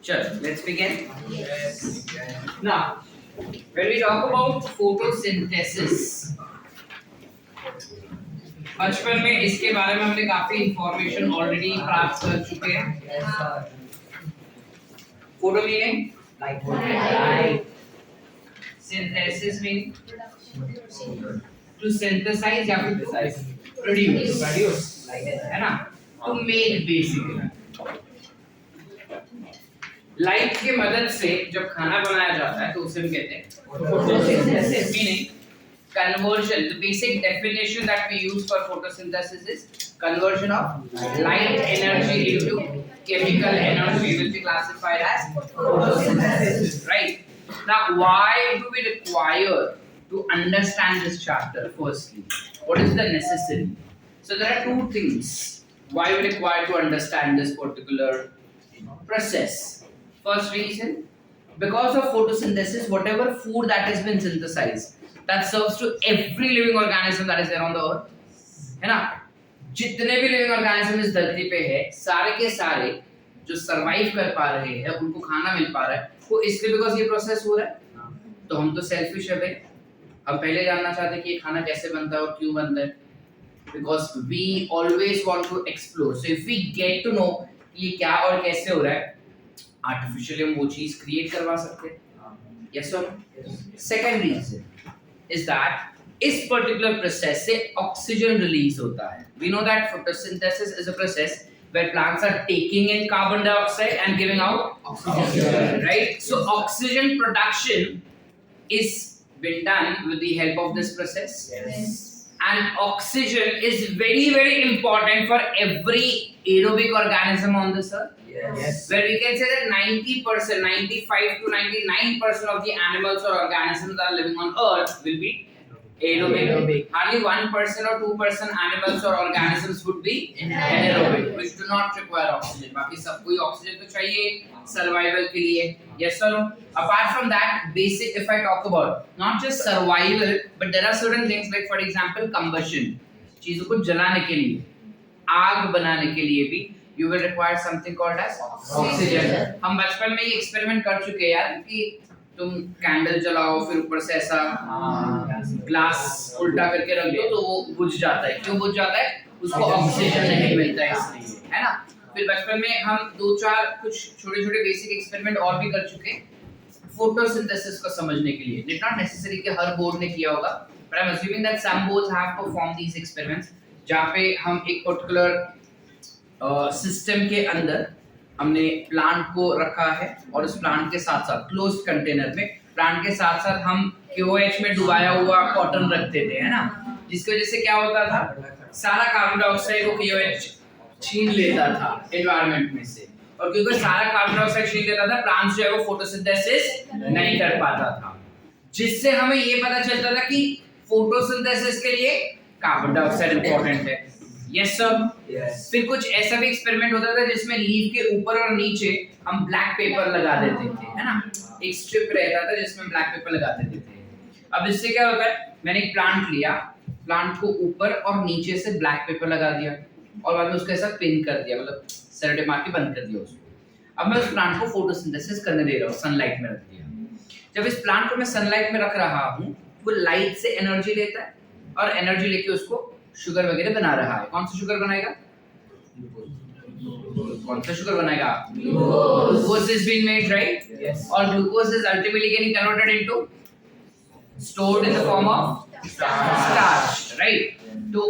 Sure, let's begin. Yes. Now, when we talk about photosynthesis, बचपन में इसके बारे में हमने काफी इंफॉर्मेशन ऑलरेडी प्राप्त कर चुके हैं. Photo meaning light, synthesis meaning to synthesise या फिर प्रोड्यूस है ना, टू मेक बेसिकली. लाइट की मदद से जब खाना बनाया जाता है तो उसे भी कहते हैं photosynthesis, meaning conversion. The basic definition that we use for photosynthesis is conversion of light energy into chemical energy, which is classified as photosynthesis. Right? Now, why do we require to understand this chapter? Firstly, what is the necessity? So there are two things why we require to understand this particular process. First reason, because of photosynthesis, whatever food that has been synthesized, that serves to every living organism that is there on the earth, है ना, जितने भी living organism इस धरती पे है, सारे के सारे जो survive कर पा रहे हैं, उनको खाना मिल पा रहा है, वो इसलिए because ये process हो रहा है. तो हम तो selfish है, हम पहले जानना चाहते हैं कि ये खाना कैसे बनता है और क्यों बनता है, because we always want to explore. So if we get to know ये क्या और कैसे हो रहा है, आर्टिफिशियली हम वो चीज क्रिएट करवा सकते हैं. यस और सेकंड रीजन इज दैट इस पर्टिकुलर प्रोसेस से ऑक्सीजन रिलीज होता है. We know that photosynthesis is a process where plants are taking in carbon dioxide and giving out oxygen, right? So oxygen production is been done with the help of this process. Yes. And oxygen is very very important for every aerobic organism on this earth. Yes. Where we can say that 90%, 95 to 99% of the animals or organisms that are living on earth will be aerobic. Hardly 1% or 2% animals or organisms would be anaerobic, which do not require oxygen. बाकी सबको ही oxygen तो चाहिए survival के लिए. Yes or no? Apart from that, basic, if I talk about not just survival, but there are certain things like for example combustion, चीजों को जलाने के लिए, आग बनाने के लिए भी you will require something called as oxygen. हम बचपन में ये एक्सपेरिमेंट कर चुके हैं यार कि तुम कैंडल जलाओ फिर ऊपर से ऐसा ग्लास उल्टा करके रख दो तो वो बुझ जाता है. क्यों बुझ जाता है? उसको ऑक्सीजन नहीं मिलता है इसलिए, है ना. फिर बचपन में हम दो चार कुछ छोटे छोटे बेसिक एक्सपेरिमेंट और भी कर चुके हैं फोटोसिंथेसिस को समझने के लिए. इट नॉट नेसेसरी कि हर बोर्ड ने किया होगा, but I am assuming that some boards have perform these experiments जहाँ पे हम एक पर्टिकुलर सिस्टम के अंदर हमने प्लांट को रखा है और उस प्लांट के साथ साथ क्लोज्ड कंटेनर में प्लांट के साथ साथ हम KOH में डुबाया हुआ कॉटन रखते थे, है ना, जिसकी वजह से क्या होता था, सारा कार्बन डाइऑक्साइड को KOH छीन लेता था एनवायरनमेंट में से. और क्योंकि सारा कार्बन डाइऑक्साइड छीन लेता था, प्लांट्स जो है वो फोटोसिंथेसिस नहीं कर पाता था, जिससे हमें ये पता चलता था कि फोटोसिंथेसिस के लिए कार्बन डाइऑक्साइड इंपॉर्टेंट है. Yes sir. फिर कुछ ऐसा भी एक्सपेरिमेंट होता था जिसमें लीफ के ऊपर और नीचे हम ब्लैक पेपर लगा देते थे, है ना, एक स्ट्रिप रहता था जिसमें ब्लैक पेपर लगा देते थे. अब इससे क्या होता है, मैंने एक प्लांट लिया, प्लांट को ऊपर और नीचे से ब्लैक पेपर लगा दिया और बाद में उसको ऐसा पिन कर दिया, मतलब सेलोटेप मार के बंद कर दिया उसको. अब मैं उस प्लांट को फोटोसिंथेसिस करने दे रहा हूँ, सनलाइट में रख दिया. जब इस प्लांट को मैं सनलाइट में रख रहा हूँ, वो लाइट से एनर्जी लेता है और एनर्जी लेके उसको शुगर वगैरह बना रहा है. कौन सा शुगर बनाएगा? कौन सा शुगर बनाएगा? Glucose is being made, right? Yes. Or glucose is ultimately getting converted into stored in the form of starch, right? तो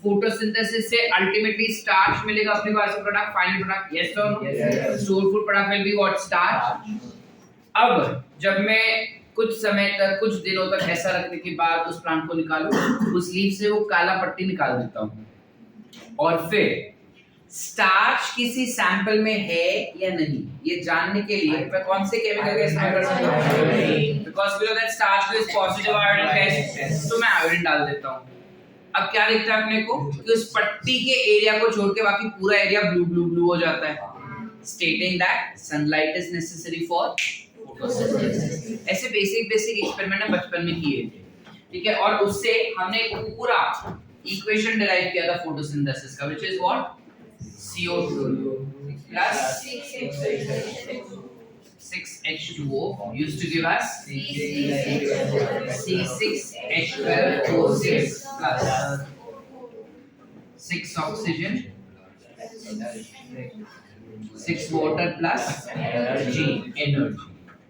photosynthesis से ultimately starch मिलेगा अपने को as a product, final product. Yes or no? Yes. Stored food product will be what? Starch. अब जब मैं कुछ समय तक, कुछ दिनों तक ऐसा रखने के बाद उस प्लांट को निकालूं, उस लीफ से वो काला पट्टी निकाल देता हूं और फिर स्टार्च किसी सैंपल में है या नहीं ये जानने के लिए मैं कौन से केमिकल का इस्तेमाल कर सकता हूं? Because we know that starch is positive iodine test, तो मैं आयोडीन डाल देता हूं. अब क्या दिखता है अपने को कि उस पट्टी के एरिया को छोड़ के बाकी पूरा एरिया ब्लू ब्लू ब्लू हो जाता है, stating that sunlight is necessary for photosynthesis. ऐसे बेसिक एक्सपेरिमेंट हम बचपन में किए थे, ठीक है, और उससे हमने पूरा इक्वेशन डिराइव किया था फोटोसिंथेसिस का, which is what CO2 plus H2O used to give us C6H12O6 plus 6 oxygen, 6 water plus G, energy.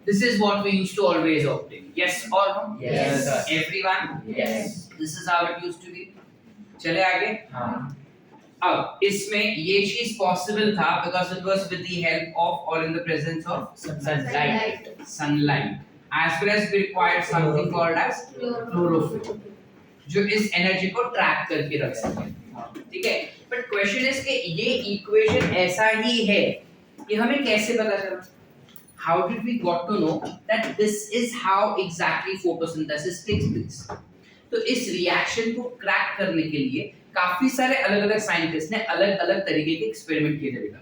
This is what we used to always obtain. Yes or no? Yes. Everyone? Yes. This is how it used to be. चले आगे. हाँ. अब इसमें ये चीज possible था because it was with the help of or in the presence of sunlight. As well as we required something called as chlorophyll, जो इस एनर्जी को ट्रैक करके रख सके. ठीक है. बट क्वेश्चन इज कि ये इक्वेशन ऐसा ही है, ये हमें कैसे पता चला? How did we got to know that this is how exactly photosynthesis takes place? तो इस रिएक्शन को क्रैक करने के लिए काफी सारे अलग-अलग साइंटिस्ट ने अलग-अलग तरीके के एक्सपेरिमेंट किए थे बेटा.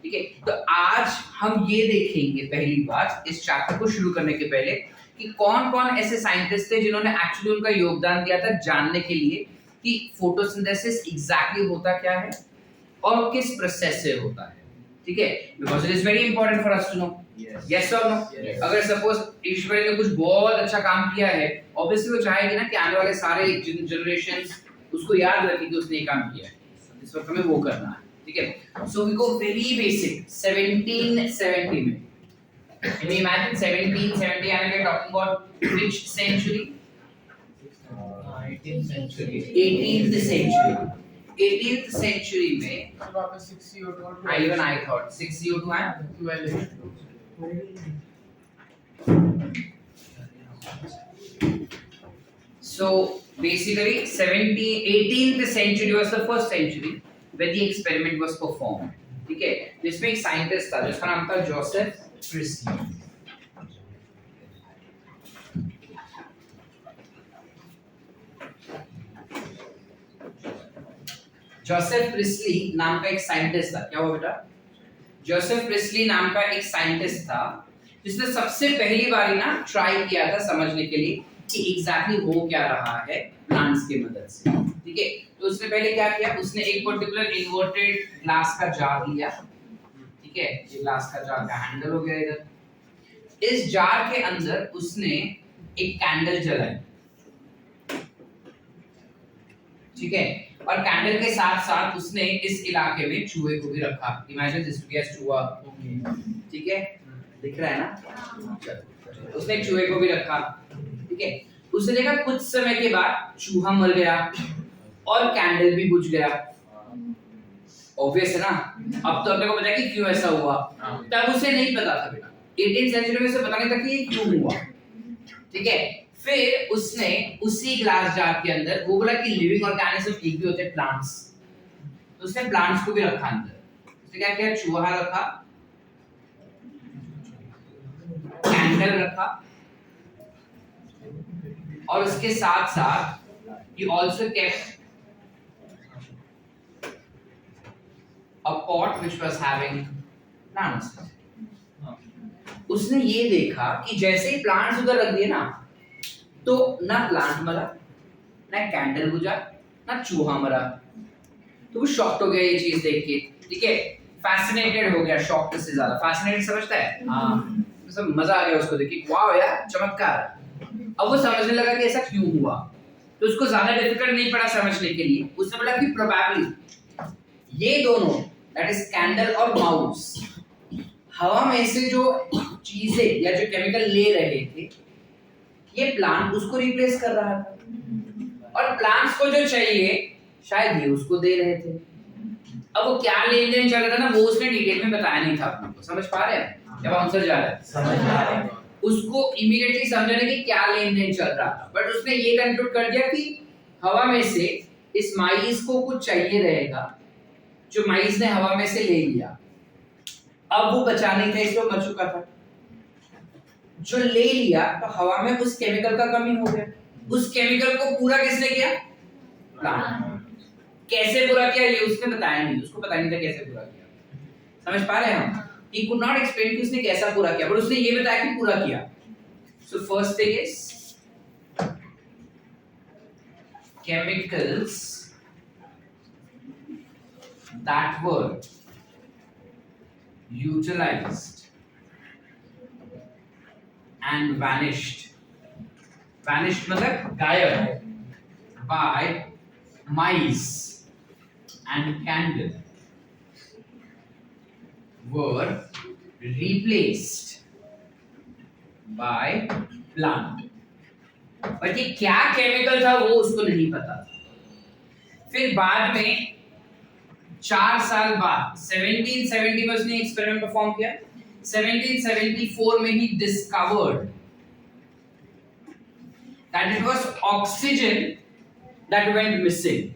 ठीक है. तो आज हम ये देखेंगे पहली बात इस चैप्टर को शुरू करने के पहले कि कौन-कौन ऐसे साइंटिस्ट थे जिन्होंने एक्चुअली उनका योगदान दिया था जानने के लिए कि फोटोसिंथेसिस एग्जैक्टली होता क्या है और किस प्रोसेस से होता है. ठीक है. Because it is very important for us to know. Yes और नो. अगर सपोज ईश्वर ने कुछ बहुत अच्छा काम किया है, ऑब्वियसली वो चाहेगी ना कि आने वाले सारे जनरेशंस उसको याद रखे कि उसने ये काम किया है. इस वक्त हमें वो करना है. ठीक है. So we go very basic 1770 में. Can you imagine 1770 and we're talking about which century? 18th century. 18th century. 18th century में even I thought 6 CO2 and 12. So basically 18th century was the first century where the experiment was performed. ठीक है. जिसमें एक scientist था जिसका नाम था Joseph priestly. Joseph priestly नाम का एक साइंटिस्ट था. क्या हुआ बेटा? जोसेफ प्रिस्ली नाम का एक साइंटिस्ट था जिसने सबसे पहली बार ना ट्राई किया था समझने के लिए कि एग्जैक्टली हो क्या रहा है प्लांट्स की मदद से. ठीक है. तो उसने पहले क्या किया, उसने एक पर्टिकुलर इन्वर्टेड ग्लास का जार लिया. ठीक है. ये ग्लास का जार का हैंडल हो गया इधर. इस जार के अंदर उसने एक कैंडल जलाई. ठीक है. और कैंडल के साथ साथ उसने इस इलाके में चूहे को भी रखा. Imagine this to be as चूहा. ठीक है. दिख रहा है ना? उसने चूहे को भी रखा. ठीक है. उसने देखा कुछ समय के बाद चूहा मर गया और कैंडल भी बुझ गया. ऑब्वियस है ना. अब तो अपने को पता है कि क्यों ऐसा हुआ. तब उसे नहीं पता था बेटा. 18th सेंचुरी में उसे पता नहीं था कि ये क्यों हुआ. ठीक है. फिर उसने उसी ग्लास जार के अंदर वो बोला कि लिविंग ऑर्गेनिज्म एक भी होते हैं प्लांट्स. तो उसने प्लांट्स को भी रखा अंदर. उसने क्या किया, चूहा रखा, कैंडल रखा और उसके साथ साथ he also kept a pot which was having plants. उसने ये देखा कि जैसे ही प्लांट्स उधर रख दिए ना तो ना प्लांट मरा, ना कैंडल बुझा, ना चूहा मरा. तो वो शॉक्ड हो गया ये चीज देख के. ठीक है. फैसिनेटेड हो गया. शॉक्ड से ज्यादा फैसिनेटेड समझता है. हाँ. सब मजा आ गया उसको देख के. वाओ यार चमत्कार. अब वो समझने लगा कि ऐसा क्यों हुआ. तो उसको ज्यादा डिफिकल्ट नहीं पड़ा समझने के लिए. उसने बोला कि प्रोबेबली ये दोनों दैट इज कैंडल और माउस हवा में से जो चीजें या जो केमिकल ले रहे थे ये प्लांट उसको रिप्लेस कर रहा था और प्लांट्स को जो चाहिए शायद ये उसको दे रहे थे. अब वो क्या लेन देन चल रहा था ना वो उसने डिटेल में बताया नहीं था अपने को. समझ पा रहे हैं? जब आंसर जा रहा है समझ आ रहा है. उसको इमीडिएटली समझने कि क्या लेन देन चल रहा था. बट उसने ये कंक्लूड कर दिया कि हवा में से इस माइस को कुछ चाहिए रहेगा जो माइस ने हवा में से ले लिया. अब वो बचा नहीं था इसलिए मर चुका था. जो ले लिया तो हवा में उस केमिकल का कमी हो गया. उस केमिकल को पूरा किसने किया? प्लांट. कैसे पूरा किया ये उसने बताया नहीं. उसको पता नहीं था कैसे पूरा किया. समझ पा रहे हैं हम? He could not explain कि उसने कैसा पूरा किया, but उसने ये बताया कि पूरा किया. So first thing is chemicals that were utilized and vanished. Vanished मतलब गायब. By mice and candle were replaced by plant. But ये क्या केमिकल था वो उसको नहीं पता था. फिर बाद में 4 साल बाद 1770 में उसने एक्सपेरिमेंट परफॉर्म किया. 1774 में he discovered that it was oxygen that went missing,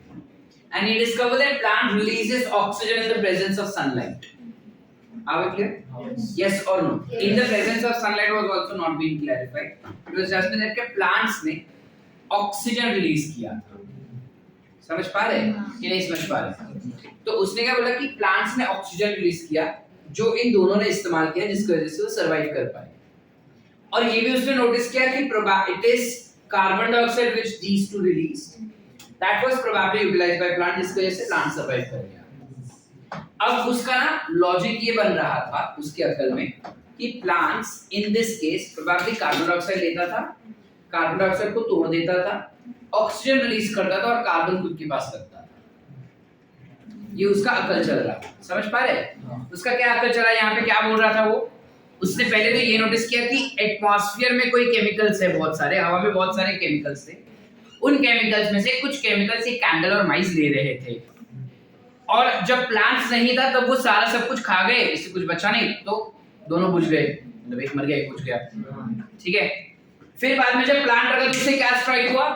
and he discovered that plant releases oxygen in the presence of sunlight. Are we clear? Yes or no? In the presence of sunlight was also not being clarified. It was just that के plants ने oxygen release किया. समझ पा रहे कि नहीं समझ पा रहे? तो उसने क्या बोला कि plants ने oxygen release किया जो इन दोनों ने इस्तेमाल किया जिसकी वजह से वो survive कर पाए. और ये भी उसने नोटिस किया कि it is carbon dioxide which these two released, that was probably utilized by plant जिसकी वजह से plant survive कर गया. अब उसका ना लॉजिक ये बन रहा था उसके अकल में कि plants in this case probably carbon dioxide लेता था, कार्बन डाइऑक्साइड को तोड़ देता था, ऑक्सीजन रिलीज करता था और कार्बन खुद के पास रखता था. ये उसका अकल चल रहा था. समझ पा रहे? उसका क्या अकल चला यहाँ पे, क्या बोल रहा था वो? उसने पहले तो ये नोटिस किया कि एटमॉस्फेयर में कोई केमिकल्स है, बहुत सारे हवा में बहुत सारे केमिकल्स थे. उन केमिकल्स में से कुछ केमिकल्स ये कैंडल और माइस ले रहे थे, और जब प्लांट्स नहीं था तब वो सारा सब कुछ खा गए, इससे कुछ बचा नहीं, तो दोनों बुझ गए. मतलब एक मर गया एक बुझ गया. ठीक है. फिर बाद में जब प्लांट रखा तो उससे क्या स्ट्राइक हुआ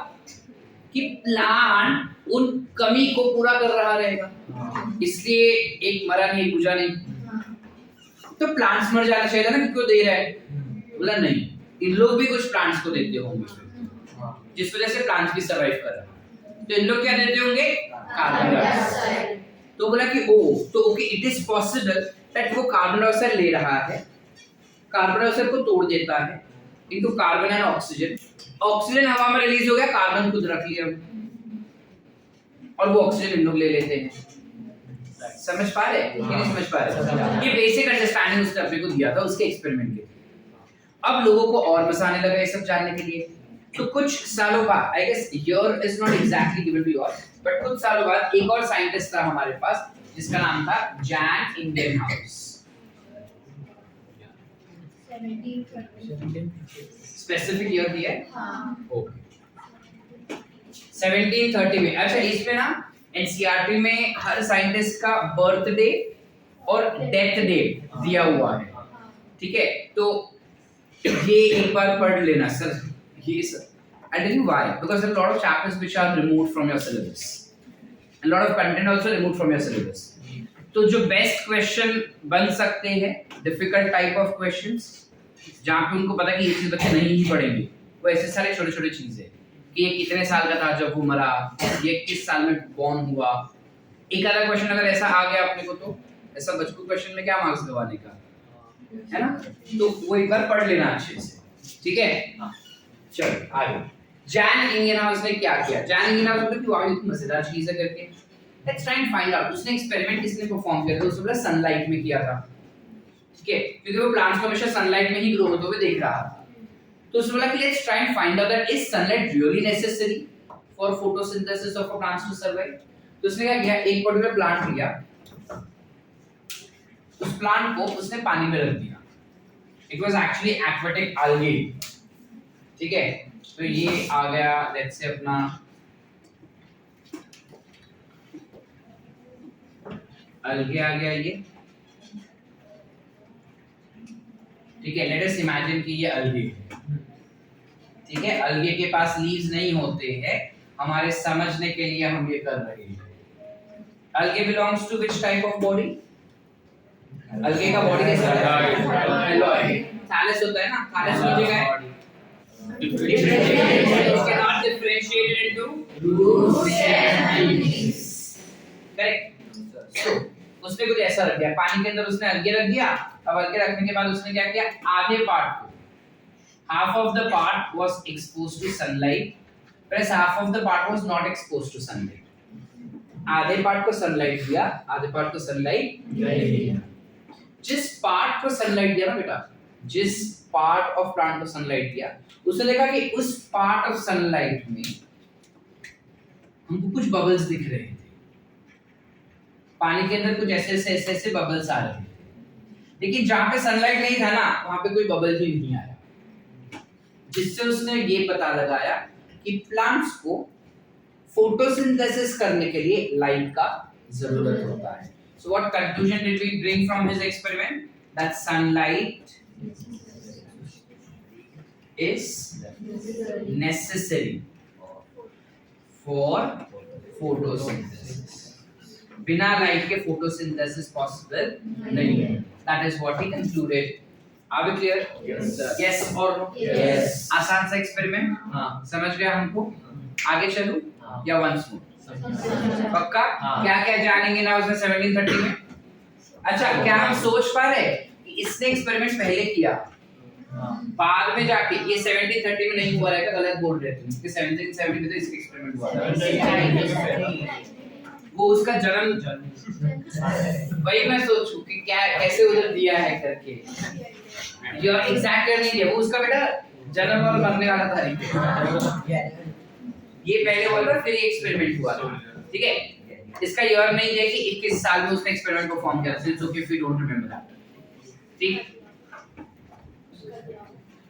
कि प्लांट उन कमी को पूरा कर रहा रहेगा, इसलिए एक मरा नहीं बुझा नहीं. तो प्लांट्स मर जाना चाहिए था ना, क्यों दे रहा है? बोला नहीं, इन लोग भी कुछ प्लांट्स को देते होंगे जिस वजह से प्लांट्स भी सर्वाइव कर रहा है. तो इन लोग क्या देते होंगे? Carbon dioxide. तो बोला कि ओ तो okay it is possible that वो कार्बन डाइऑक्साइड ले रहा है, कार्बन डाइऑक्साइड को तोड़ देता है into carbon and oxygen. Oxygen हवा में रिलीज हो गया, कार्बन खुद रख लिया और वो ऑक्सीजन इन लोग ले लेते हैं. समझ पा रहे कि नहीं समझ पा रहे? ये बेसिक अंडरस्टैंडिंग उसने अपने को दिया था उसके एक्सपेरिमेंट के. अब लोगों को और मजा आने लगा ये सब जानने के लिए. तो कुछ सालों बाद, I guess year is not exactly given to you all, but कुछ सालों बाद एक और साइंटिस्ट था हमारे पास जिसका नाम था जैन इंगेनहाउस. स्पेसिफिक ईयर दिया है? हां. ओके. 1730 में. अच्छा, इसमें ना एनसीईआरटी में हर साइंटिस्ट का बर्थडे और डेथ डेट दिया हुआ है. ठीक है. तो ये एक बार पढ़ लेना सर. ये sir I'll tell you why. Because there are a lot of chapters which are removed from your syllabus. A lot of content also removed from your syllabus. तो जो बेस्ट क्वेश्चन बन सकते हैं, डिफिकल्ट टाइप ऑफ क्वेश्चंस, जहाँ पे उनको पता है कि ये चीज बच्चे नहीं ही पढ़ेंगे, वो ऐसे सारे छोटे छोटे चीजें कि ये कितने साल का था जब वो मरा, ये किस साल में बॉर्न हुआ. एक आधा क्वेश्चन अगर ऐसा आ गया अपने को तो ऐसा बचपन क्वेश्चन में क्या मार्क्स गवाने का है ना. तो वो एक बार पढ़ लेना अच्छे से. ठीक है. चलो आगे. जैन इंगेनहाउस ने क्या किया? जैन इंगेनहाउस ने क्यों आगे इतनी मजेदार चीज है करके. Let's try and find out. उसने एक्सपेरिमेंट किसने परफॉर्म किया था? उसने बोला सनलाइट में किया था. ठीक है. क्योंकि वो प्लांट्स को हमेशा सनलाइट में ही ग्रो होते हुए देख रहा था. तो उसने बोला कि let's try and find out that is sunlight really necessary for photosynthesis of plants to survive. तो उसने क्या किया, एक पर्टिकुलर प्लांट लिया, उस प्लांट को उसने पानी में रख दिया. It was actually aquatic algae. ठीक है. तो ये आ गया लेट्स से अपना algae आ गया ये. ठीक है. लेट अस इमेजिन कि ये algae है. ठीक है. algae के पास लीव्स नहीं होते हैं, हमारे समझने के लिए हम ये कर रहे हैं. algae belongs to which type of body? algae का बॉडी कैसा है? एलॉइड. थैलस होता है ना, थैलस मुझे क्या है? It cannot differentiate into roots and leaves. Correct. So उसने कुछ ऐसा रख दिया पानी के अंदर, उसने algae रख दिया. अब algae रखने के बाद उसने क्या किया, आधे पार्ट को, half of the part was exposed to sunlight, whereas half of the part was not exposed to sunlight. आधे पार्ट को सनलाइट दिया, आधे पार्ट को सनलाइट नहीं दिया. जिस पार्ट को सनलाइट दिया ना बेटा, जिस पार्ट ऑफ प्लांट को सनलाइट दिया, उसने देखा कि उस पार्ट ऑफ सनलाइट में हमको कुछ बबल्स दिख रहे थे, पानी के अंदर कुछ ऐसे बबल्स आ रहे थे, लेकिन जहां पे सनलाइट नहीं था ना वहां पे कोई बबल ही नहीं आया, जिससे उसने ये पता लगाया कि प्लांट्स को फोटोसिंथेसिस करने के लिए लाइट का जरूरत होता है. So what conclusion did we bring from his experiment? That sunlight is necessary for photosynthesis. बिना लाइट के फोटोसिंथेसिस पॉसिबल नहीं है. That is what he concluded. Are we clear? Yes, sir. Yes or no? Yes. आसान सा experiment, हाँ. समझ गया हमको? आगे चलूं हाँ. या वंस मोर? पक्का? हाँ. क्या क्या जानेंगे ना उसने 1730 में? अच्छा, क्या हम सोच पा रहे हैं कि इसने एक्सपेरिमेंट पहले किया, बाद में जाके ये 1730 में नहीं हुआ रहेगा, गलत बोल रहे थे कि 1770 में तो इसका एक्सपेरिमेंट हुआ था. वो उसका जन्म वही मैं सोचूं कि क्या कैसे उधर दिया है करके, ये एग्जैक्ट नहीं दिया, वो उसका बेटा जन्म और मरने वाला तारीख ये पहले बोल रहा, फिर ये एक्सपेरिमेंट हुआ था. ठीक है, इसका ईयर नहीं दिया कि 21 साल में उसने एक्सपेरिमेंट परफॉर्म किया, so it's okay if you don't remember that. ठीक,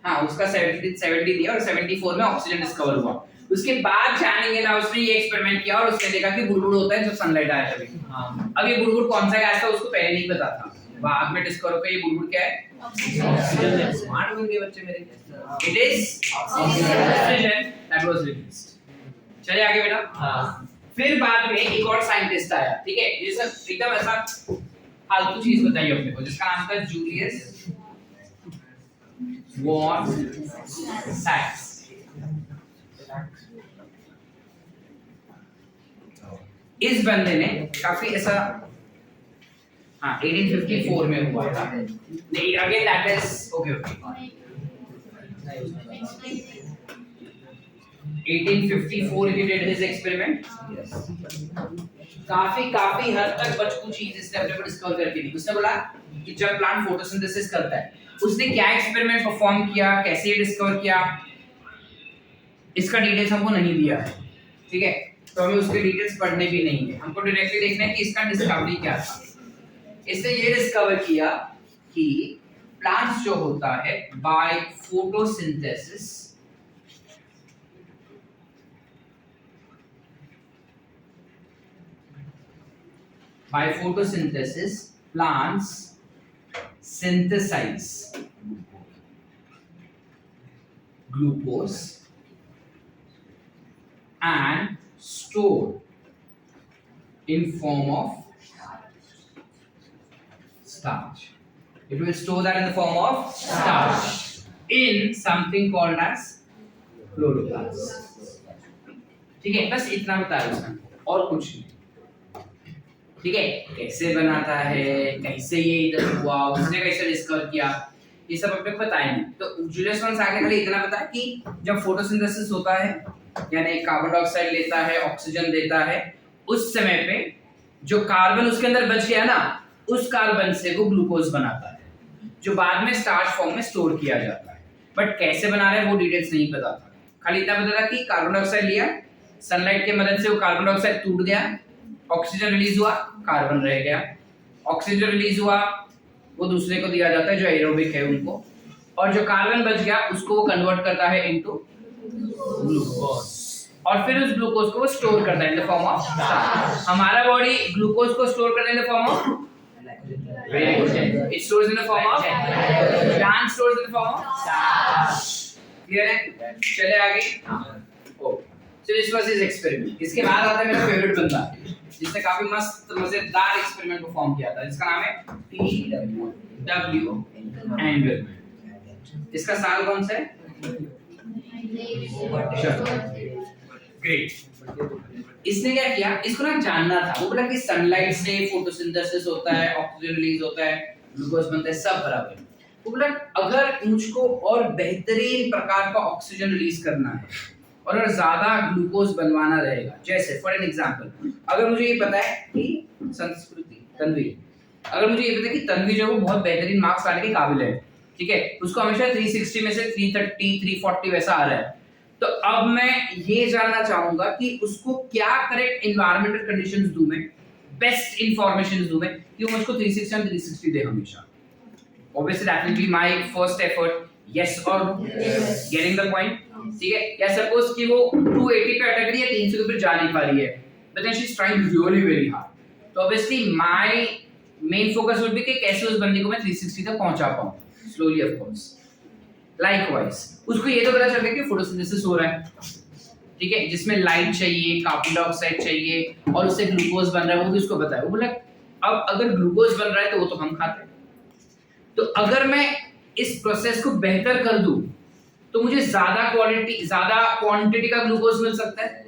हाँ, उसका 70 दिया और 74 में ऑक्सीजन डिस्कवर हुआ. उसके बाद जानेंगे ना उसने ये एक्सपेरिमेंट किया और उसने देखा कि बुलबुल होता है जब सनलाइट आया तभी. अब ये बुलबुल कौन सा गैस था उसको पहले नहीं पता था, बाद में डिस्कवर हुआ ये बुलबुल क्या है, ऑक्सीजन. स्मार्ट होंगे बच्चे मेरे. It is oxygen that was released. चलिए आगे बेटा. हाँ. फिर बाद में एक और साइंटिस्ट आया. ठीक है, ये सब एकदम ऐसा फालतू चीज बताइए अपने को, जिसका नाम था जूलियस वॉन सैक्स. इस बंदे ने काफी ऐसा, हाँ 1854 में हुआ था. नहीं, again that is okay okay 1854 he did his experiment. काफी हद तक बचपन चीज इसने अपने को डिस्कवर करके दी. उसने बोला कि जब प्लांट फोटोसिंथेसिस करता है, उसने क्या एक्सपेरिमेंट परफॉर्म किया, कैसे ये डिस्कवर किया, इसका डिटेल्स हमको नहीं दिया है. ठीक है, तो हमें उसके डिटेल्स पढ़ने भी नहीं है, हमको डायरेक्टली देखना है कि इसका डिस्कवरी क्या था. इसने ये डिस्कवर किया कि प्लांट्स जो होता है by photosynthesis plants synthesize glucose and store in form of starch. It will store that in the form of starch in something called as chloroplast. ठीक है, बस इतना बताया उसने और कुछ नहीं. ठीक है, कैसे बनाता है, कैसे ये इधर हुआ, उसने कैसे डिस्कवर किया, ये सब अपने को पता ही नहीं. तो जूलियस वॉन सैक्स ने खाली इतना पता है कि जब फोटोसिंथेसिस होता है, यानी कार्बन डाइऑक्साइड लेता है, ऑक्सीजन देता है, उस समय पे जो कार्बन उसके अंदर बच गया ना, उस कार्बन से वो ग्लूकोज बनाता है, जो बाद में स्टार्च फॉर्म में स्टोर किया जाता है. बट कैसे बना रहा है वो डिटेल्स नहीं पता था, खाली इतना पता था कि कार्बन डाइऑक्साइड लिया, सनलाइट की मदद से वो कार्बन डाइऑक्साइड टूट गया, ऑक्सीजन रिलीज हुआ, कार्बन रह गया. ऑक्सीजन रिलीज हुआ, वो दूसरे को दिया जाता है जो एरोबिक है उनको, और जो कार्बन बच गया उसको वो कन्वर्ट करता है इनटू ग्लूकोज, और फिर उस ग्लूकोज को वो स्टोर करता है in the form of starch. हमारा बॉडी ग्लूकोज को स्टोर करता है in the form of, very good, it stores in the form of, plant stores in the form of starch. Clear है? चले आगे. Okay, so this was his experiment. इसके बाद आता है मेरा फेवरेट बंदा, जिसने काफी मस्त मजेदार एक्सपेरिमेंट परफॉर्म किया था, जिसका नाम है TW एंगल. इसका साल कौन सा है? ग्रेट. इसने क्या किया, इसको ना जानना था. वो बोला कि सनलाइट से फोटोसिंथेसिस होता है, ऑक्सीजन रिलीज होता है, ग्लूकोज बनता है, सब बराबर. वो बोला अगर मुझको और बेहतरीन प्रकार का ऑक्सीजन रिलीज करना है और अगर ज्यादा ग्लूकोज बनवाना रहेगा, जैसे फॉर एन एग्जांपल, अगर मुझे ये पता है कि संस्कृति तन्वी, अगर मुझे ये पता है कि तन्वी जो है वो बहुत बेहतरीन मार्क्स लाने के काबिल है, ठीक है, उसको हमेशा 360 में से 330 340 वैसा आ रहा है। तो अब मैं ये जानना चाहूंगा कि उसको क्या करेक्ट एनवायरमेंटल कंडीशंस दूं मैं, बेस्ट इंफॉर्मेशन दूं मैं कि वो मुझको 360 और 360 दे हमेशा। Obviously that will be my first effort. Yes or no? Yes. Getting the point? ठीक है, या सपोज कि वो 280 पे अटक रही है, 300 के ऊपर जा नहीं पा रही है, but then she's trying really very hard. तो obviously my main focus would be कि कैसे उस बंदी को मैं 360 तक पहुंचा पाऊं, slowly of course. Likewise, उसको ये तो पता चल गया कि फोटोसिंथेसिस हो रहा है, ठीक है, जिसमें लाइट चाहिए, कार्बन डाइऑक्साइड चाहिए और उससे ग्लूकोज बन रहा है, वो भी उसको पता है। वो बोला अब अगर ग्लूकोज बन रहा है तो वो तो हम खाते हैं, तो अगर मैं इस प्रोसेस को बेहतर कर दूं तो मुझे ज्यादा क्वांटिटी का ग्लूकोज मिल सकता है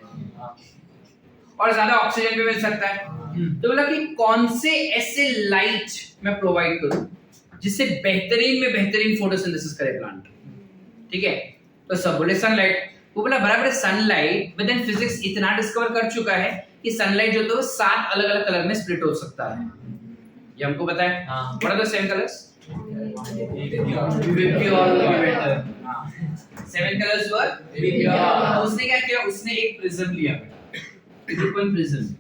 और ज्यादा ऑक्सीजन भी मिल सकता है। तो बोला कि कौन से ऐसे लाइट मैं प्रोवाइड करूं जिससे बेहतरीन में बेहतरीन फोटोसिंथेसिस करे प्लांट, ठीक है। तो सब बोले सनलाइट। वो बोला बराबर है सनलाइट, बट देन फिजिक्स इतना डिस्कवर कर चुका है कि सनलाइट जो तो 7 अलग अलग कलर में स्प्लिट हो सकता है, ये हमको पता है। What are the 7 colours? Seven colours were उसने क्या किया, उसने एक प्रिज्म लिया, open prism.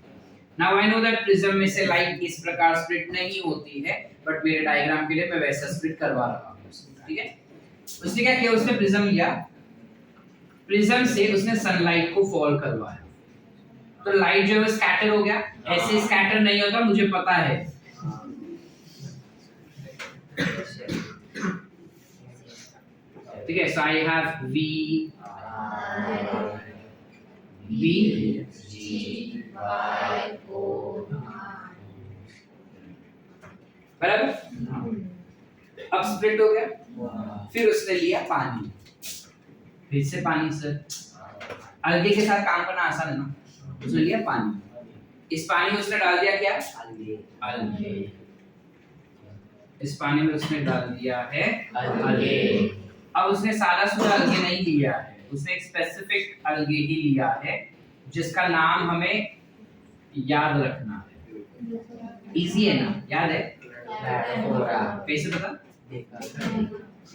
Now I know that prism में से लाइट इस प्रकार स्प्लिट नहीं होती है, बट मेरे डायग्राम के लिए मैं वैसा स्प्लिट करवा रहा हूं, ठीक है। उसने क्या किया, उसने प्रिज्म लिया, प्रिज्म से उसने सनलाइट को फॉल करवाया, तो लाइट जो है स्कैटर हो गया। ऐसे स्कैटर नहीं होता, मुझे पता है। ठीक है, so I have V G Y O बराबर। अब स्प्लिट हो गया, फिर उसने लिया पानी, फिर से पानी सर, अलगे के साथ काम करना आसान है ना। उसने लिया पानी, इस पानी में उसने डाल दिया क्या, अलगे। इस पानी में उसने डाल दिया है अलगे। अब उसने सादा सूदा अलगे नहीं लिया है, उसने एक स्पेसिफिक अलगे ही लिया है जिसका नाम हमें याद रखना है। इजी है ना, याद है? कैसे पता?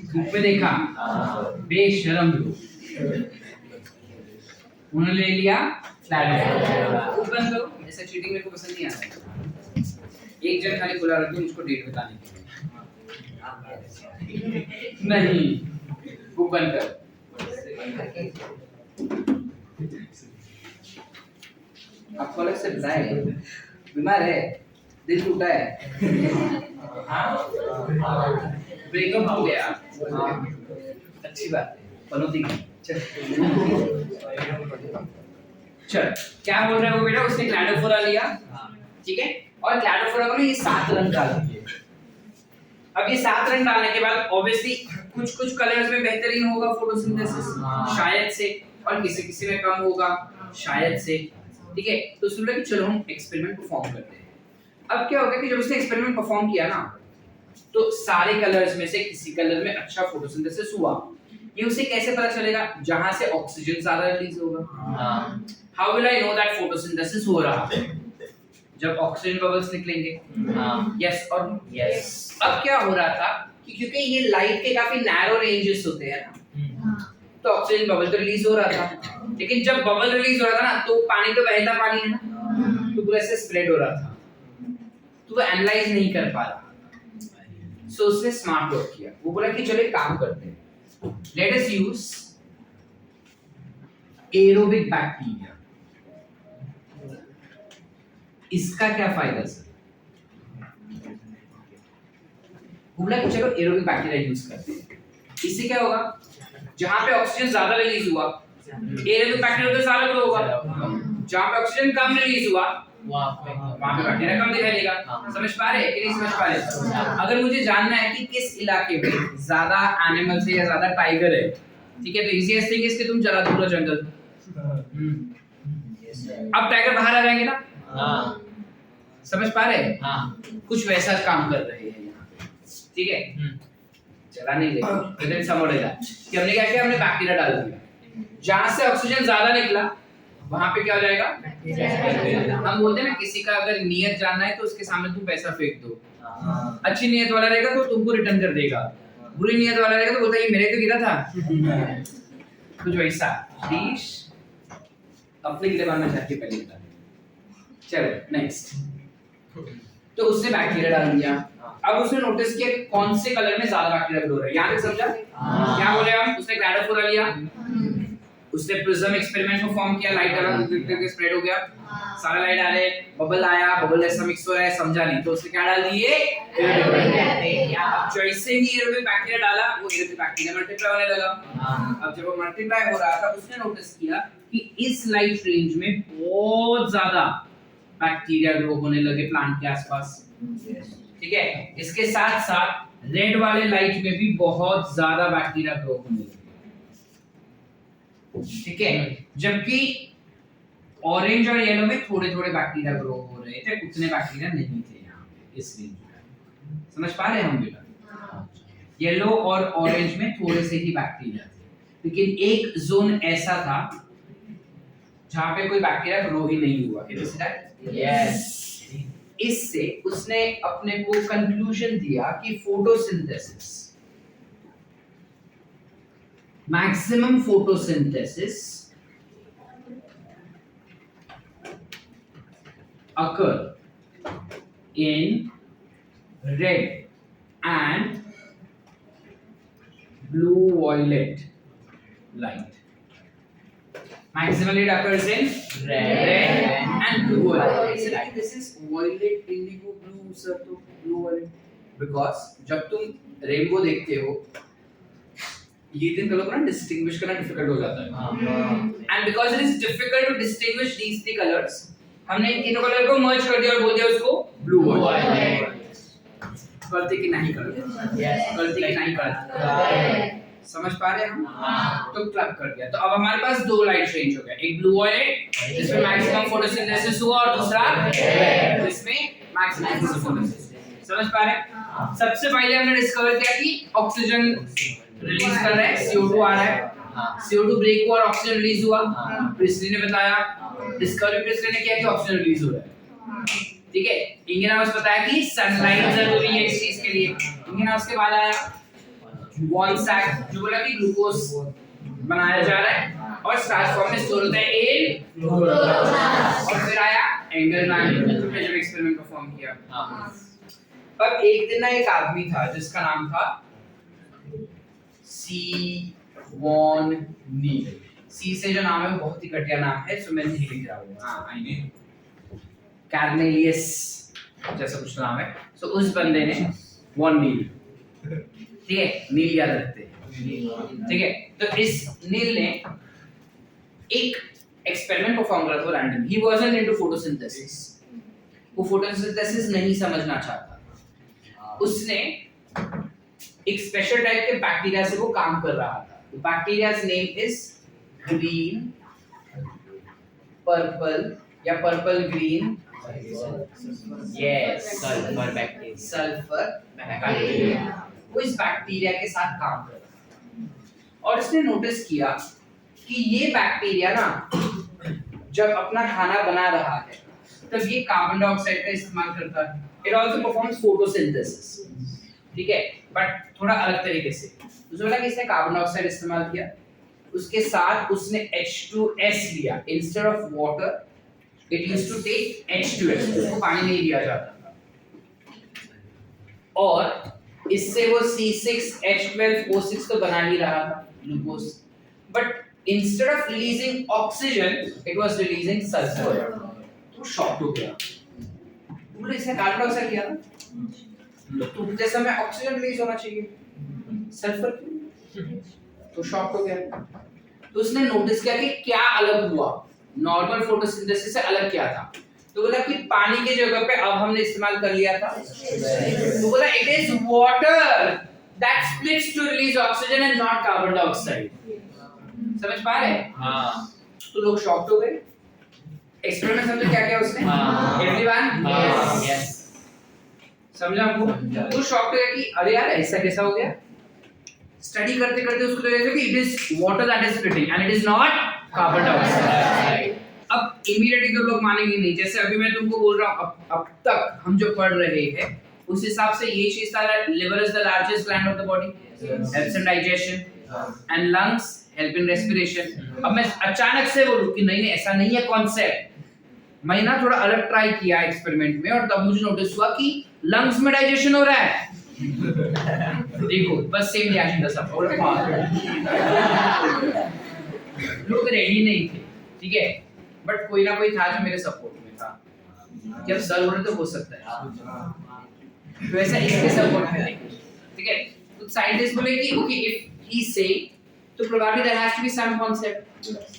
धूप में देखा, बेशरम लोग। उन्होंने ले लिया ओपन करो, ऐसा चीटिंग मेरे को पसंद नहीं आता। एक जन खाली खुला रखो मुझको डेट बताने के लिए, नहीं बुक बंद कर। आपको अलग से बताए बीमार है, दिल टूटा है, हाँ ब्रेकअप हो गया, अच्छी बात है, पनौती चल क्या बोल रहे हो बेटा, उसने क्लैडोफोरा लिया, ठीक है, और क्लैडोफोरा को ना ये 7 रंग डाल दिए। अब ये 7 रंग डालने के बाद ऑब्वियसली कुछ कलर्स में बेहतरीन होगा फोटोसिंथेसिस शायद से, और किसी में कम होगा शायद से, ठीक है। तो उसने कि चलो हम एक्सपेरिमेंट परफॉर्म करते हैं। अब क्या होगा कि जब उसने एक्सपेरिमेंट परफॉर्म किया ना, तो सारे कलर्स में से किसी कलर में अच्छा फोटोसिंथेसिस हुआ। ये उसे कैसे पता चलेगा? जहां से ऑक्सीजन ज्यादा रिलीज होगा। How will I know that photosynthesis हो रहा है? जब ऑक्सीजन बबल्स निकलेंगे। यस और यस। अब क्या हो रहा था कि क्योंकि ये लाइट के काफी नैरो रेंजेस होते हैं ना, तो ऑक्सीजन बबल तो रिलीज हो रहा था, लेकिन जब बबल रिलीज हो रहा था ना, तो पानी तो बहता पानी है ना, तो पूरा ऐसे स्प्रेड हो रहा था, तो वो एनालाइज नहीं कर पा रहा। सो उसने स्मार्ट वर्क किया, वो बोला कि चलो एक काम करते हैं, let us use aerobic bacteria. इसका क्या फायदा सर? बोला कि चलो एरोबिक बैक्टीरिया यूज करते हैं। इससे क्या होगा, जहां पे ऑक्सीजन ज्यादा रिलीज हुआ एरोबिक बैक्टीरिया तो ज्यादा ग्रो होगा, जहां पे ऑक्सीजन कम रिलीज हुआ वहां पे बैक्टीरिया कम दिखाई देगा। समझ पा रहे हैं कि नहीं समझ पा रहे? अगर मुझे जानना है कि किस इलाके में ज्यादा एनिमल्स है या ज्यादा टाइगर है, ठीक है, तो इजीएस्ट थिंग इज कि तुम जला दो पूरा जंगल। अब टाइगर बाहर आ जाएंगे ना, समझ पा रहे हैं? कुछ वैसा काम कर रहे हैं यहाँ पे, ठीक है। चला नहीं लेकिन इधर समझेगा कि हमने क्या किया, हमने बैक्टीरिया डाल दिया, जहां से ऑक्सीजन ज्यादा निकला वहां पे क्या हो जाएगा, हम बोलते हैं ना किसी का अगर नियत जानना है तो उसके सामने तुम पैसा फेंक दो, अच्छी नियत वाला रहेगा तो तुमको रिटर्न कर देगा, बुरी नीयत वाला रहेगा तो बोलता है ये मेरे तो गिरा था। कुछ वैसा। शीश अपने के लिए बनना चाहती है पहले बता। चलो नेक्स्ट। तो उसने बैक्टीरिया डाल दिया। अब उसने नोटिस किया कि कौन से कलर में ज्यादा बैक्टीरिया ग्रो हो रहा है। यहाँ तक समझा? क्या बोले हम? उसने क्लैडोफोरा लिया, उसने प्रिज्म एक्सपेरिमेंट को फॉर्म किया, लाइट डाला, करके स्प्रेड हो गया, सारा लाइट डाले, बबल आया, बबल ऐसा मिक्स हो रहा है, समझा नहीं, तो उसने क्या डाल दिए? अब जैसे ही एरोबिक बैक्टीरिया डाला, वो एरोबिक बैक्टीरिया मल्टीप्लाई होने लगा। अब जब वो मल्टीप्लाई हो रहा था, उसने नोटिस किया कि इस लाइट रेंज में बहुत ज्यादा बैक्टीरिया ग्रो होने लगे प्लांट के आसपास। ठीक है, इसके साथ साथ रेड वाले लाइट में भी बहुत ज्यादा बैक्टीरिया ग्रो होने लगे। ठीक है, जबकि ऑरेंज और येलो में थोड़े थोड़े बैक्टीरिया ग्रो हो रहे थे, उतने बैक्टीरिया नहीं थे यहाँ पे इस रेंज में। समझ पा रहे हैं हम बेटा? येलो और ऑरेंज में थोड़े से ही बैक्टीरिया थे, लेकिन एक जोन ऐसा था जहां पे कोई बैक्टीरिया ग्रो ही नहीं हुआ। यस। इससे उसने अपने को कंक्लूजन दिया कि photosynthesis, maximum photosynthesis occur in red and blue violet light. Maximally it occurs in red and blue violet. So this is violet, indigo, blue, sir, तो blue violet. Because जब तुम रेनबो देखते हो, ये तीन कलर को ना डिस्टिंग्विश करना डिफिकल्ट हो जाता है। And because it is difficult to distinguish these three colors, हमने इन तीनों कलर को मर्ज कर दिया और बोल दिया उसको ब्लू वायलेट। गलती की नहीं कर, गलती की नहीं कर, समझ पा रहे हैं हम? तो क्लब कर दिया। तो अब हमारे पास दो लाइट रेंज हो गया, एक ब्लू वायलेट जिसमें मैक्सिमम फोटोसिंथेसिस हुआ और दूसरा जिसमें मैक्सिमम फोटोसिंथेसिस। समझ पा रहे हैं? सबसे पहले हमने डिस्कवर किया कि ऑक्सीजन रिलीज कर रहा है, CO2 आ रहा है, CO2 ब्रेक हुआ और ऑक्सीजन रिलीज हुआ। प्रिस्ली ने बताया, डिस्कवरी प्रिस्ली ने किया कि ऑक्सीजन रिलीज हो रहा है। ठीक है, इंगिन हाउस बताया कि सनलाइट जरूरी है इस चीज के लिए। इंगिन हाउस के बाद आया वॉन सैक जो बोला कि ग्लूकोज बनाया जा रहा है और स्टार्च फॉर्म में स्टोर होता है इन और फिर आया एंगलमैन ने जब एक्सपेरिमेंट परफॉर्म किया। अब एक दिन ना एक आदमी था जिसका नाम था सी वॉन नील। सी से जो नाम है वो बहुत ही घटिया नाम है, सो मैं नहीं लिख रहा हूँ। हाँ, आई मीन कार्नेलियस जैसा कुछ नाम है। सो उस बंदे ने वॉन नील, ठीक है, नील याद रखते हैं। ठीक है, तो इस नील ने एक एक्सपेरिमेंट परफॉर्म करा था random. He wasn't into photosynthesis, वो फोटोसिंथेसिस नहीं समझना चाहता। उसने एक स्पेशल टाइप के बैक्टीरिया से वो काम कर रहा था। Bacterias name is green purple या purple green, yes, sulphur bacteria. Sulphur bacteria, वो इस बैक्टीरिया के साथ काम कर रहा था और इसने नोटिस किया कि ये बैक्टीरिया ना जब अपना खाना बना रहा है तब ये कार्बन डाइऑक्साइड का इस्तेमाल करता है। इट आल्सो परफॉर्म्स फोटोसिंथेसिस, ठीक है, बट थोड़ा अलग तरीके से। उसने बोला कि इसने कार्बन डाइऑक्साइड इस्तेमाल किया, उसके साथ उसने H2S लिया instead of water. It used to take H2S, उसको पानी नहीं दिया जाता था, और इससे वो C6H12O6 तो बना ही रहा था glucose, but instead of releasing oxygen it was releasing sulphur. तो शॉक हो गया, बोले इसने कार्बन डाइऑक्साइड किया ना, तो उनके समय ऑक्सीजन रिलीज होना चाहिए, सल्फर क्यों? तो शॉक हो गया। तो उसने नोटिस किया कि क्या अलग हुआ, नॉर्मल फोटोसिंथेसिस से अलग क्या था। तो बोला कि पानी की जगह पे अब हमने इस्तेमाल कर लिया था, तो बोला it is water that splits to release oxygen and not carbon dioxide. समझ पा रहे हैं? हाँ। तो लोग शॉक हो गए। एक्सपेरिमेंट समझे क्या क्या उसने? एवरीवन? यस, समझा आपको? तो शॉक हो गया कि अरे यार ऐसा कैसा हो गया। स्टडी करते करते उसको लगा कि it is water that is splitting and it is not carbon dioxide. अब इमीडिएटली तो लोग मानेंगे नहीं, जैसे अभी मैं तुमको बोल रहा हूँ अब तक हम जो पढ़ रहे हैं उस हिसाब से ये चीज था, liver is the largest gland of the body, helps in digestion, and lungs help in respiration. अब मैं अचानक से बोलूं कि नहीं ऐसा नहीं है कॉन्सेप्ट, मैं ना थोड़ा अलग ट्राई किया एक्सपेरिमेंट में और तब मुझे नोटिस हुआ कि लंग्स में डाइजेशन हो रहा है। देखो बस सेम रिएक्शन था सब, लोग रेडी नहीं थे, ठीक है, बट कोई ना कोई था जो मेरे सपोर्ट में था। जब सर बोले तो हो सकता है, तो ऐसा इसके सपोर्ट में, ठीक है। तो साइंटिस्ट बोले कि ओके इफ ही से तो probably there has to be some concept,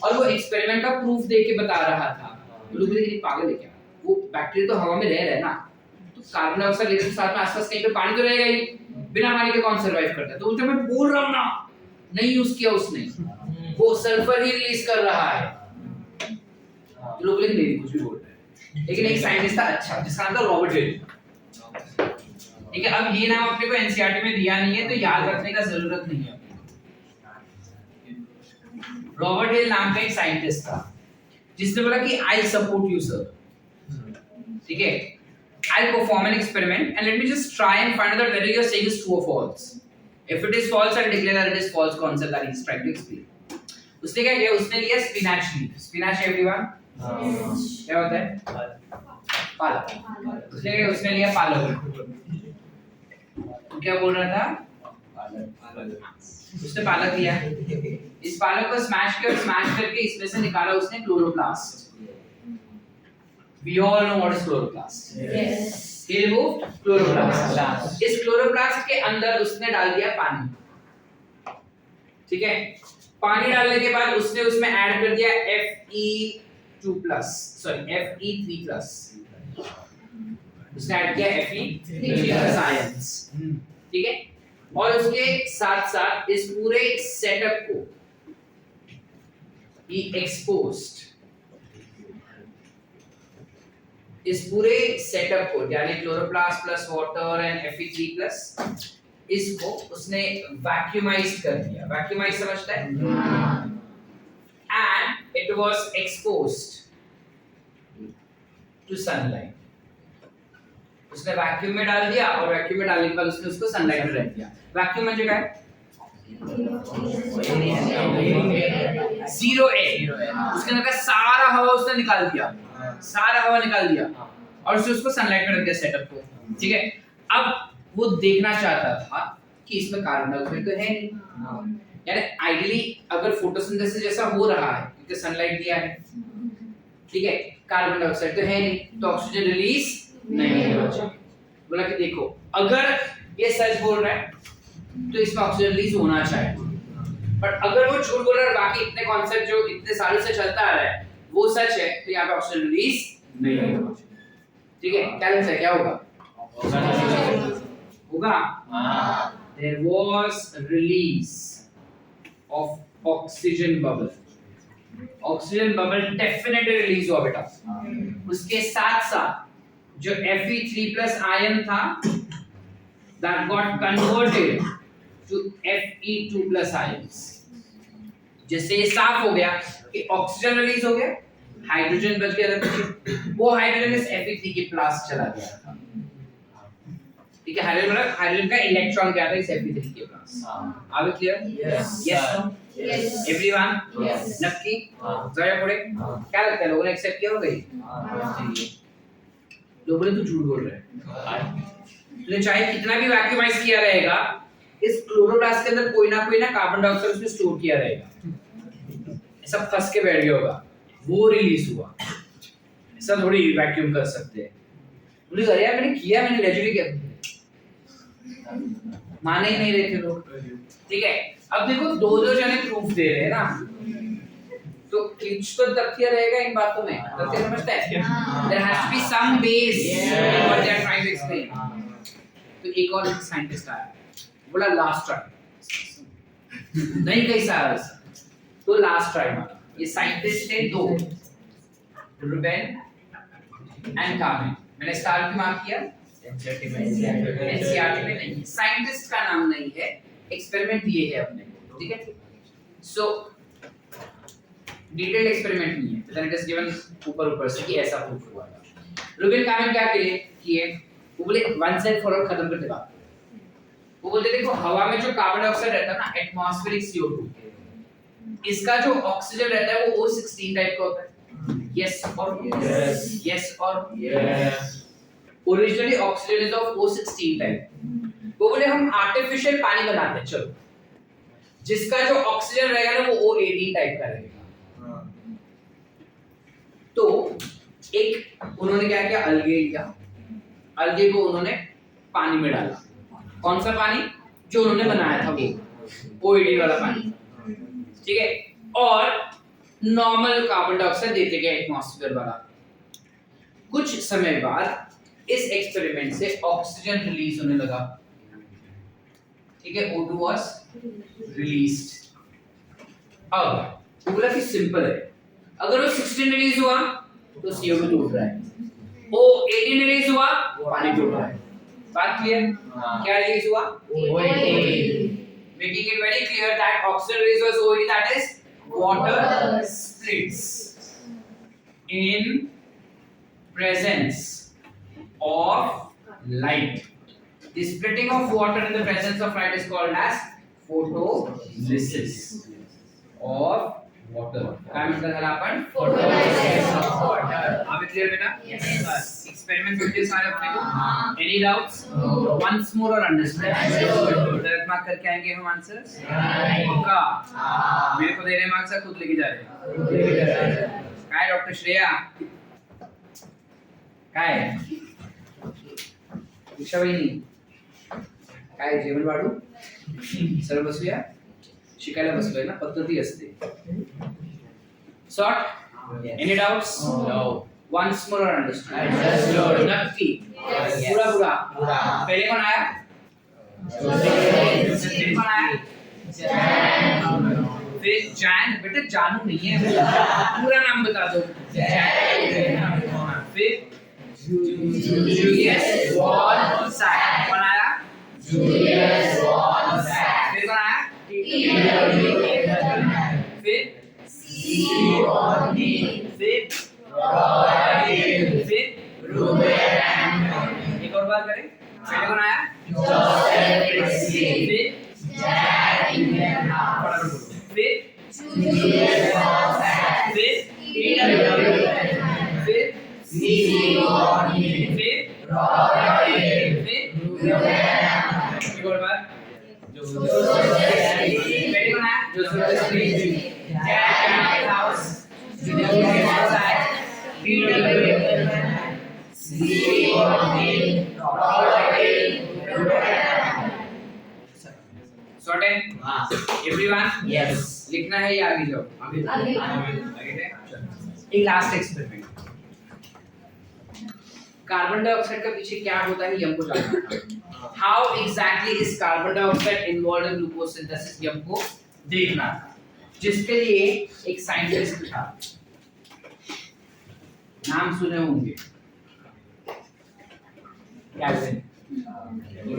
और वो एक्सपेरिमेंट का प्रूफ दे के बता रहा था। तो लोग बोले कि पागल है क्या, वो बैक्टीरिया तो हवा में रह रहा है ना, तो कार्बन डाइऑक्साइड लेने के साथ में आसपास कहीं पे पानी तो रहेगा ही, बिना पानी के कौन सर्वाइव करता है। तो जब मैं बोल रहा हूं ना, नहीं यूज किया उसने, वो सल्फर ही रिलीज कर रहा है। तो लोग बोले कि नहीं कुछ भी बोल रहे हैं, लेकिन एक साइंटिस्ट था अच्छा जिसका नाम था रॉबर्ट हिल, ठीक है। अब ये नाम अपने को एनसीईआरटी में दिया नहीं है तो याद रखने का जरूरत नहीं है। रॉबर्ट हिल नाम का एक साइंटिस्ट था जिसने बोला कि आई सपोर्ट यू सर, ठीक है, I'll perform an experiment and let me just try and find out that whether you're saying is true or false. If it is false, I'll declare that it is false concept that he's trying to explain. उसने क्या किया, उसने लिया spinach leaf. Spinach everyone क्या होता है, पालक। उसने लिया पालक, तो क्या बोल रहा था, उसने पालक लिया, इस पालक को स्मैश करके इसमें से निकाला उसने chloroplast. We all know what is chloroplast. Yes. He removed chloroplast. इस chloroplast के अंदर उसने डाल दिया पानी, ठीक है। पानी डालने के बाद उसने उसमें ऐड कर दिया Fe3+, उसने ऐड किया Fe3+ आयंस, ठीक है। और उसके साथ साथ इस पूरे सेटअप को ही एक्सपोज्ड, इस पूरे सेटअप को यानी chloroplast plus water and Fe3+, इसको उसने वैक्यूमाइज कर दिया। वैक्यूमाइज समझता है, and it was exposed to sunlight. उसने वैक्यूम में डाल दिया और वैक्यूम में डालने के बाद उसने उसको सनलाइट में रख दिया। वैक्यूम में जगह है 0 A, उसके अंदर का सारा हवा उसने निकाल दिया, सारा हवा निकाल दिया और उसको सनलाइट में रख दिया सेटअप को, ठीक है। अब वो देखना चाहता था कि इसमें कार्बन डाइऑक्साइड तो है नहीं, यानी आइडियली अगर फोटोसिंथेसिस जैसा हो रहा है क्योंकि सनलाइट दिया है, ठीक है, कार्बन डाइऑक्साइड तो है नहीं, तो ऑक्सीजन रिलीज नहीं होना चाहिए। बोला कि देखो अगर ये सच बोल रहा है तो इसमें ऑक्सीजन रिलीज होना चाहिए, बट अगर वो झूठ बोल रहा है बाकी इतने कॉन्सेप्ट जो इतने सालों से चलता आ रहा है वो सच है, तो यहाँ पे ऑक्सीजन रिलीज नहीं होगा, ठीक है। क्या लगता है क्या होगा, होगा there was release of oxygen bubble, oxygen bubble definitely release हुआ बेटा। उसके साथ साथ जो Fe3+ आयन था that got converted to Fe2+ ions, जिससे ये साफ हो गया कि ऑक्सीजन रिलीज हो गया, हाइड्रोजन बच गया, वो हाइड्रोजन इस Fe3+ चला गया था, ठीक है। हाइड्रोजन का इलेक्ट्रॉन क्या था इस Fe3+। Are we clear? Yes no Yes. Everyone? Yes. नक्की? जरा पढ़े। क्या लगता है लोगों ने एक्सेप्ट किया होगा? लोगों ने तो झूठ बोल रहे हैं। तो चाहे कितना भी वैक्यूमाइज किया रहेगा, इस क्लोरोप्लास्ट के अंदर कोई ना कार्बन डाइऑक्साइड उसमें स्टोर किया रहेगा, सब फंस के बैठ गया होगा, वो रिलीज हुआ। ऐसा थोड़ी वैक्यूम कर सकते हैं। बोले अरे यार मैंने किया, मैंने लेजरी किया, माने ही नहीं रहे थे लोग, ठीक है। अब देखो दो जने प्रूफ दे रहे हैं ना, तो कुछ तो तथ्य रहेगा इन बातों में, तथ्य समझते हैं? There has to be some base in what they are trying to explain. तो एक और साइंटिस्ट आया, बोला लास्ट ट्राई, नहीं कैसा है वैसा, तो लास्ट ट्राई मारा। ये साइंटिस्ट थे दो, रुबेन एंड कार्मेन। मैंने स्टार क्यों मार्क किया? एनसीईआरटी में नहीं है, साइंटिस्ट का नाम नहीं है, एक्सपेरिमेंट दिए है अपने को, ठीक है। सो डिटेल्ड एक्सपेरिमेंट नहीं है, देन इट इज गिवन ऊपर से कि ऐसा प्रूफ हुआ था। रुबेन कार्मेन क्या किए, वो बोले वन साइड फॉरवर्ड खत्म कर देगा। वो बोलते देखो हवा में जो कार्बन डाइऑक्साइड रहता है ना एटमॉस्फेरिक CO2, इसका जो ऑक्सीजन रहता है वो O16 टाइप का होता है। यस और यस और yes. Originally oxygen is of O16 type. वो बोले हम आर्टिफिशियल पानी बनाते हैं, चलो जिसका जो ऑक्सीजन रहेगा ना वो O18 टाइप का रहेगा। तो एक उन्होंने क्या किया, अलगे लिया, अलगे को उन्होंने पानी में डाला। कौन सा पानी? जो उन्होंने बनाया था वो O18 वाला पानी, ठीक है। और नॉर्मल कार्बन डाइऑक्साइड देते गए एटमॉस्फेयर वाला। कुछ समय बाद इस एक्सपेरिमेंट से ऑक्सीजन रिलीज होने लगा, ठीक है। O2 was released। अब बोला कि सिंपल है, अगर वो 16 रिलीज हुआ तो CO2 टूट रहा है, O18 रिलीज हुआ पानी टूट रहा है। बात क्लियर? क्या रिलीज हुआ? O18, making it very clear that oxygen release was O18, that is water splits in presence of light. The splitting of water in the presence of light is called as photolysis of water. क्या मतलब है अपन? Photolysis of water. आप clear बेटा? Yes. Experiments होते सारे अपने को. Any doubts? No. Once more or understand? डर मार्क करके आएंगे हम आंसर्स? पक्का? मेरे को दे रहे मार्क्स, खुद लेके जा रहे हैं। काय डॉक्टर श्रेया? काय? दीक्षा वहिनी? काय जेवण वाढू? सर बसूया? शिकायला बसलोय ना, पद्धती असते. Sort? Any doubts? No. Once more or understand? नक्की? पूरा पूरा? पहले कौन आया? फिर कौन आया? फिर जैन, बेटा जानू नहीं है, पूरा नाम बता दो. फिर जूलियस वॉन सैक. कौन आया? Julius von Sachs. फिर कौन आया? फिर C.O.D. फिर रूबेन. एक और बात करें, पहले कौन आया? फिर Sorted? Everyone? Yes. लिखना है या आगे जाओ? आगे एक लास्ट एक्सपेरिमेंट. कार्बन डाइऑक्साइड का पीछे क्या होता है ये हमको जानना था. How exactly is carbon dioxide involved in glucose synthesis ये हमको देखना था, जिसके लिए एक साइंटिस्ट था, नाम सुने होंगे, कैल्विन.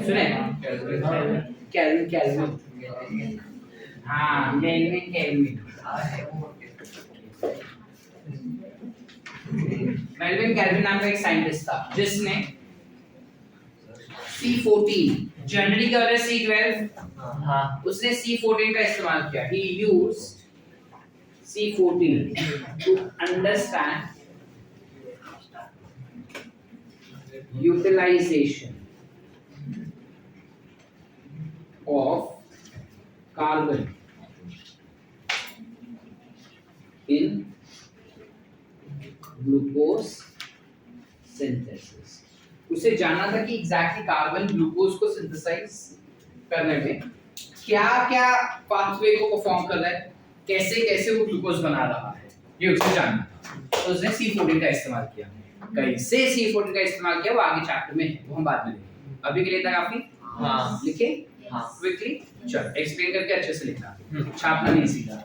सुने? कैल्विन. हाँ, मेल्विन कैल्विन नाम का एक साइंटिस्ट था जिसने C14, जनरली क्या होता है C12, उसने C14 का इस्तेमाल किया. He used C14 to understand utilization of carbon in glucose synthesis. उसे जानना था कि एग्जैक्टली कार्बन ग्लूकोज को सिंथेसाइज करने में क्या क्या पाथवे को परफॉर्म कर रहा है, कैसे कैसे वो ग्लूकोज बना रहा है, ये उसे जानना था. तो उसने C14 का इस्तेमाल किया. कैसे C14 का इस्तेमाल किया वो आगे चैप्टर में है, वो हम बाद में लेंगे. अभी के लिए तक काफी. हाँ लिखे क्विकली. चलो एक्सप्लेन करके अच्छे से लिखना, छापना नहीं सीधा.